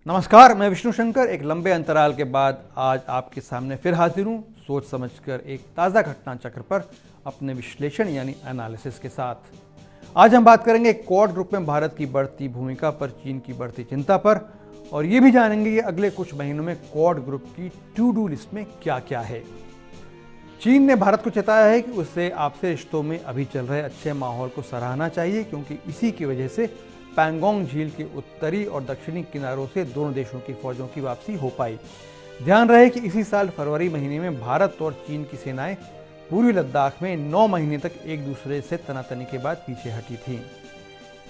नमस्कार, मैं विष्णु शंकर एक लंबे अंतराल के बाद आज आपके सामने फिर हाजिर हूँ, सोच समझकर एक ताज़ा घटना चक्र पर अपने विश्लेषण यानी एनालिसिस के साथ। आज हम बात करेंगे क्वाड ग्रुप में भारत की बढ़ती भूमिका पर, चीन की बढ़ती चिंता पर, और ये भी जानेंगे कि अगले कुछ महीनों में क्वाड ग्रुप की टू डू लिस्ट में क्या क्या है। चीन ने भारत को चेताया है कि उसे आपसे रिश्तों में अभी चल रहे अच्छे माहौल को सराहना चाहिए, क्योंकि इसी की वजह से पैंगोंग झील के उत्तरी और दक्षिणी किनारों से दोनों देशों की फौजों की वापसी हो पाई। ध्यान रहे कि इसी साल फरवरी महीने में भारत और चीन की सेनाएं पूर्वी लद्दाख में 9 महीने तक एक दूसरे से तनातनी के बाद पीछे हटी थीं।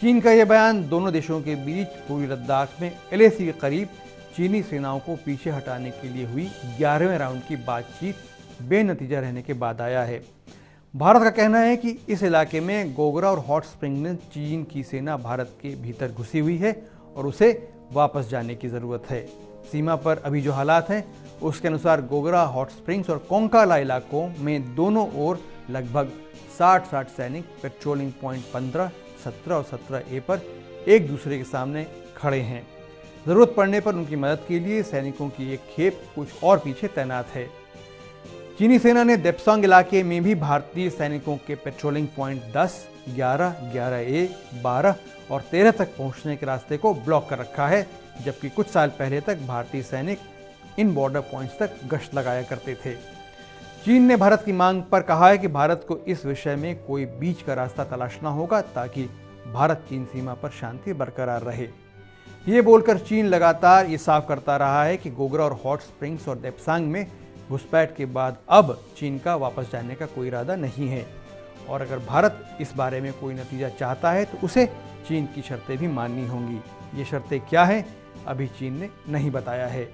चीन का यह बयान दोनों देशों के बीच पूर्वी लद्दाख में LAC के करीब चीनी सेनाओं को पीछे हटाने के लिए हुई 11वें राउंड की बातचीत बेनतीजा रहने के बाद आया है। भारत का कहना है कि इस इलाके में गोगरा और हॉट स्प्रिंग में चीन की सेना भारत के भीतर घुसी हुई है और उसे वापस जाने की ज़रूरत है। सीमा पर अभी जो हालात हैं उसके अनुसार गोगरा, हॉट स्प्रिंग्स और कोंकाला इलाकों में दोनों ओर लगभग 60 सैनिक पेट्रोलिंग पॉइंट 15, 17 और 17A पर एक दूसरे के सामने खड़े हैं। ज़रूरत पड़ने पर उनकी मदद के लिए सैनिकों की एक खेप कुछ और पीछे तैनात है। चीनी सेना ने देप्सांग इलाके में भी भारतीय सैनिकों के पेट्रोलिंग पॉइंट 10, 11, 11A, 12 और 13 तक पहुंचने के रास्ते को ब्लॉक कर रखा है, जबकि कुछ साल पहले तक भारतीय सैनिक इन बॉर्डर पॉइंट्स तक गश्त लगाया करते थे। चीन ने भारत की मांग पर कहा है कि भारत को इस विषय में कोई बीच का रास्ता तलाशना होगा ताकि भारत चीन सीमा पर शांति बरकरार रहे। ये बोलकर चीन लगातार ये साफ करता रहा है कि गोगरा और हॉट स्प्रिंग्स और देप्सांग में घुसपैठ के बाद अब चीन का वापस जाने का कोई इरादा नहीं है, और अगर भारत इस बारे में कोई नतीजा चाहता है तो उसे चीन की शर्तें भी माननी होंगी। ये शर्तें क्या हैं अभी चीन ने नहीं बताया है।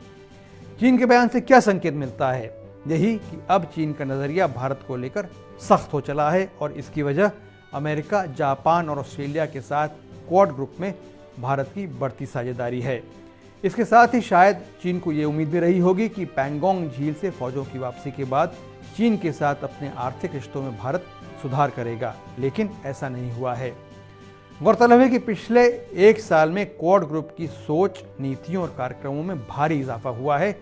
चीन के बयान से क्या संकेत मिलता है? यही कि अब चीन का नज़रिया भारत को लेकर सख्त हो चला है और इसकी वजह अमेरिका, जापान और ऑस्ट्रेलिया के साथ क्वाड ग्रुप में भारत की बढ़ती साझेदारी है। इसके साथ ही शायद चीन को ये उम्मीद भी रही होगी कि पैंगोंग झील से फौजों की वापसी के बाद चीन के साथ अपने आर्थिक रिश्तों में भारत सुधार करेगा, लेकिन ऐसा नहीं हुआ है। गौरतलब है कि पिछले एक साल में क्वाड ग्रुप की सोच, नीतियों और कार्यक्रमों में भारी इजाफा हुआ है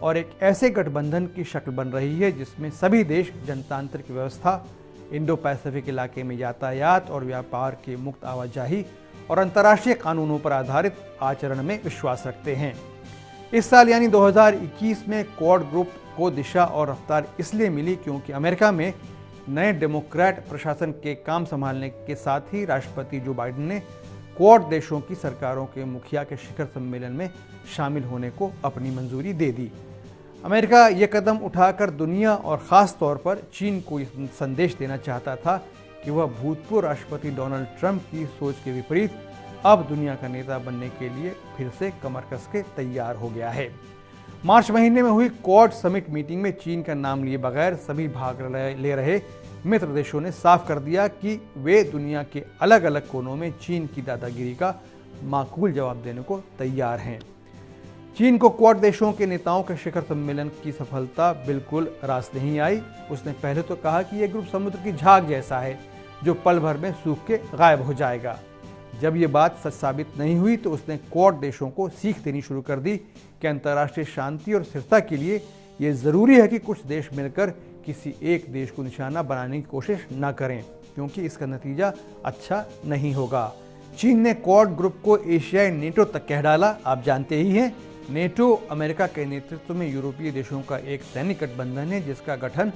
और एक ऐसे गठबंधन की शक्ल बन रही है जिसमें सभी देश जनतांत्रिक व्यवस्था, इंडो पैसिफिक इलाके में यातायात और व्यापार की मुक्त आवाजाही और अंतर्राष्ट्रीय कानूनों पर आधारित आचरण में विश्वास रखते हैं। इस साल यानी 2021 में क्वाड ग्रुप को दिशा और रफ्तार इसलिए मिली क्योंकि अमेरिका में नए डेमोक्रेट प्रशासन के काम संभालने के साथ ही राष्ट्रपति जो बाइडेन ने क्वाड देशों की सरकारों के मुखिया के शिखर सम्मेलन में शामिल होने को अपनी मंजूरी दे दी। अमेरिका ये कदम उठाकर दुनिया और ख़ास तौर पर चीन को संदेश देना चाहता था कि वह भूतपूर्व राष्ट्रपति डोनाल्ड ट्रंप की सोच के विपरीत अब दुनिया का नेता बनने के लिए फिर से कमर कस के तैयार हो गया है। मार्च महीने में हुई क्वाड समिट मीटिंग में चीन का नाम लिए बगैर सभी भाग ले रहे मित्र देशों ने साफ कर दिया कि वे दुनिया के अलग अलग कोनों में चीन की दादागिरी का माकूल जवाब देने को तैयार हैं। चीन को क्वाड देशों के नेताओं के शिखर सम्मेलन की सफलता बिल्कुल रास नहीं आई। उसने पहले तो कहा कि यह ग्रुप समुद्र की झाग जैसा है जो पल भर में सूख के गायब हो जाएगा। जब ये बात सच साबित नहीं हुई तो उसने क्वाड देशों को सीख देनी शुरू कर दी कि अंतर्राष्ट्रीय शांति और स्थिरता के लिए ये ज़रूरी है कि कुछ देश मिलकर किसी एक देश को निशाना बनाने की कोशिश न करें, क्योंकि इसका नतीजा अच्छा नहीं होगा। चीन ने क्वाड ग्रुप को एशियाई नेटो तक कह डाला। आप जानते ही हैं, नेटो अमेरिका के नेतृत्व में यूरोपीय देशों का एक सैनिक गठबंधन है जिसका गठन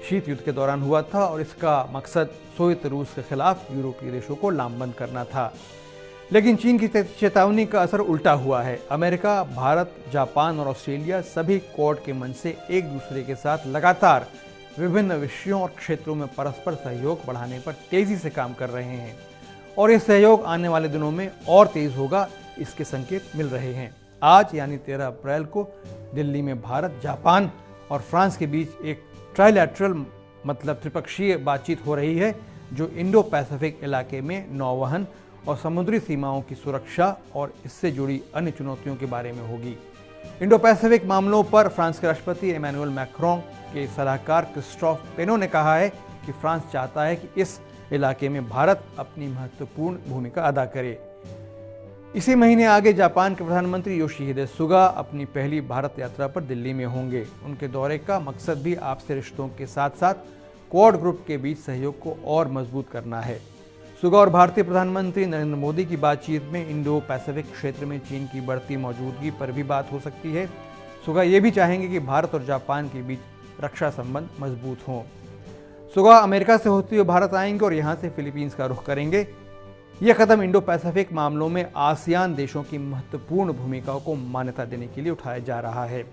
शीत युद्ध के दौरान हुआ था और इसका मकसद सोवियत रूस के खिलाफ यूरोपीय देशों को लामबंद करना था। लेकिन चीन की चेतावनी का असर उल्टा हुआ है। अमेरिका, भारत, जापान और ऑस्ट्रेलिया सभी क्वाड के मंच से एक दूसरे के साथ लगातार विभिन्न विषयों और क्षेत्रों में परस्पर सहयोग बढ़ाने पर तेजी से काम कर रहे हैं और ये सहयोग आने वाले दिनों में और तेज होगा, इसके संकेत मिल रहे हैं। आज यानी 13 अप्रैल को दिल्ली में भारत, जापान और फ्रांस के बीच एक ट्राइलैटरल मतलब त्रिपक्षीय बातचीत हो रही है जो इंडो पैसिफिक इलाके में नौवहन और समुद्री सीमाओं की सुरक्षा और इससे जुड़ी अन्य चुनौतियों के बारे में होगी। इंडो पैसिफिक मामलों पर फ्रांस के राष्ट्रपति इमैनुअल मैक्रों के सलाहकार क्रिस्टोफ पेनो ने कहा है कि फ्रांस चाहता है कि इस इलाके में भारत अपनी महत्वपूर्ण भूमिका अदा करे। इसी महीने आगे जापान के प्रधानमंत्री योशिहिदे सुगा अपनी पहली भारत यात्रा पर दिल्ली में होंगे। उनके दौरे का मकसद भी आपसी रिश्तों के साथ साथ क्वाड ग्रुप के बीच सहयोग को और मजबूत करना है। सुगा और भारतीय प्रधानमंत्री नरेंद्र मोदी की बातचीत में इंडो पैसिफिक क्षेत्र में चीन की बढ़ती मौजूदगी पर भी बात हो सकती है। सुगा ये भी चाहेंगे कि भारत और जापान के बीच रक्षा संबंध मजबूत हों। सुगा अमेरिका से होते हुए भारत आएंगे और यहाँ से फिलीपींस का रुख करेंगे। यह कदम इंडो पैसिफिक मामलों में आसियान देशों की महत्वपूर्ण भूमिकाओं को मान्यता देने के लिए उठाया जा रहा है।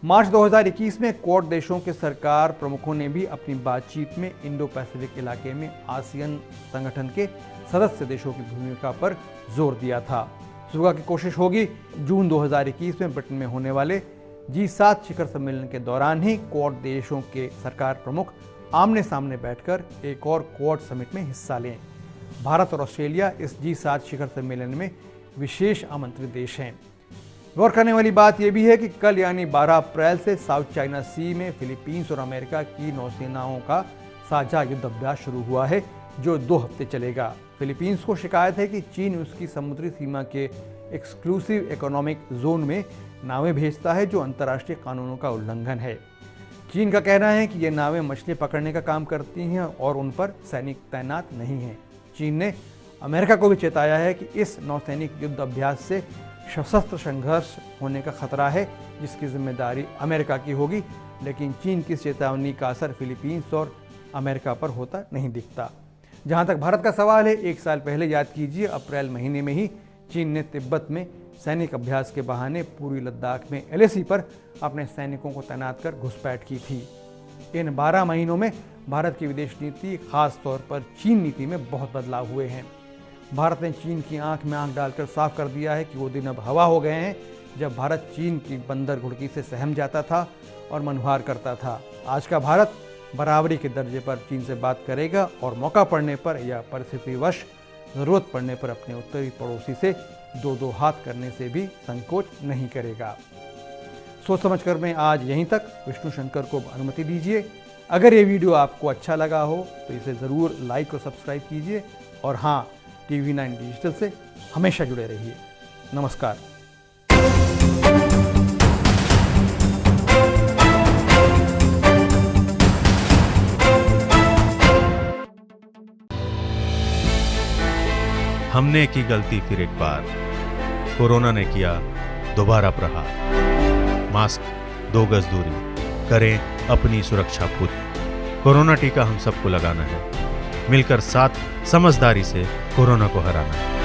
मार्च 2021 में क्वाड देशों के सरकार प्रमुखों ने भी अपनी बातचीत में इंडो पैसिफिक इलाके में आसियान संगठन के सदस्य देशों की भूमिका पर जोर दिया था। सुगा की कोशिश होगी जून 2021 में ब्रिटेन में होने वाले G7 शिखर सम्मेलन के दौरान ही क्वाड देशों के सरकार प्रमुख आमने सामने बैठकर एक और क्वाड समिट में हिस्सा लें। भारत और ऑस्ट्रेलिया इस G7 शिखर सम्मेलन में विशेष आमंत्रित देश हैं। गौर करने वाली बात यह भी है कि कल यानी 12 अप्रैल से साउथ चाइना सी में फिलीपींस और अमेरिका की नौसेनाओं का साझा युद्ध अभ्यास शुरू हुआ है, जो 2 हफ्ते चलेगा। फिलीपींस को शिकायत है कि चीन उसकी समुद्री सीमा के एक्सक्लूसिव इकोनॉमिक जोन में नावें भेजता है, जो अंतर्राष्ट्रीय कानूनों का उल्लंघन है। चीन का कहना है कि ये नावें मछली पकड़ने का काम करती हैं और उन पर सैनिक तैनात नहीं हैं। चीन ने अमेरिका को भी चेताया है कि इस नौसैनिक युद्ध अभ्यास से सशस्त्र संघर्ष होने का खतरा है, जिसकी जिम्मेदारी अमेरिका की होगी। लेकिन चीन की चेतावनी का असर फिलीपींस और अमेरिका पर होता नहीं दिखता। जहां तक भारत का सवाल है, 1 साल पहले याद कीजिए अप्रैल महीने में ही चीन ने तिब्बत में सैनिक अभ्यास के बहाने पूर्वी लद्दाख में LAC पर अपने सैनिकों को तैनात कर घुसपैठ की थी। इन 12 महीनों में भारत की विदेश नीति, खास तौर पर चीन नीति में बहुत बदलाव हुए हैं। भारत ने चीन की आंख में आंख डालकर साफ कर दिया है कि वो दिन अब हवा हो गए हैं जब भारत चीन की बंदर घुड़की से सहम जाता था और मनहार करता था। आज का भारत बराबरी के दर्जे पर चीन से बात करेगा और मौका पड़ने पर या परिस्थितिवश जरूरत पड़ने पर अपने उत्तरी पड़ोसी से 2-2 हाथ करने से भी संकोच नहीं करेगा। सोच समझकर मैं आज यहीं तक। विष्णु शंकर को अनुमति दीजिए। अगर ये वीडियो आपको अच्छा लगा हो तो इसे ज़रूर लाइक और सब्सक्राइब कीजिए और हाँ, TV9 डिजिटल से हमेशा जुड़े रहिए। नमस्कार। हमने की गलती फिर एक बार, कोरोना ने किया दोबारा प्रहार। मास्क, 2 गज दूरी, करें अपनी सुरक्षा खुद। कोरोना टीका हम सबको लगाना है, मिलकर साथ समझदारी से कोरोना को हराना है।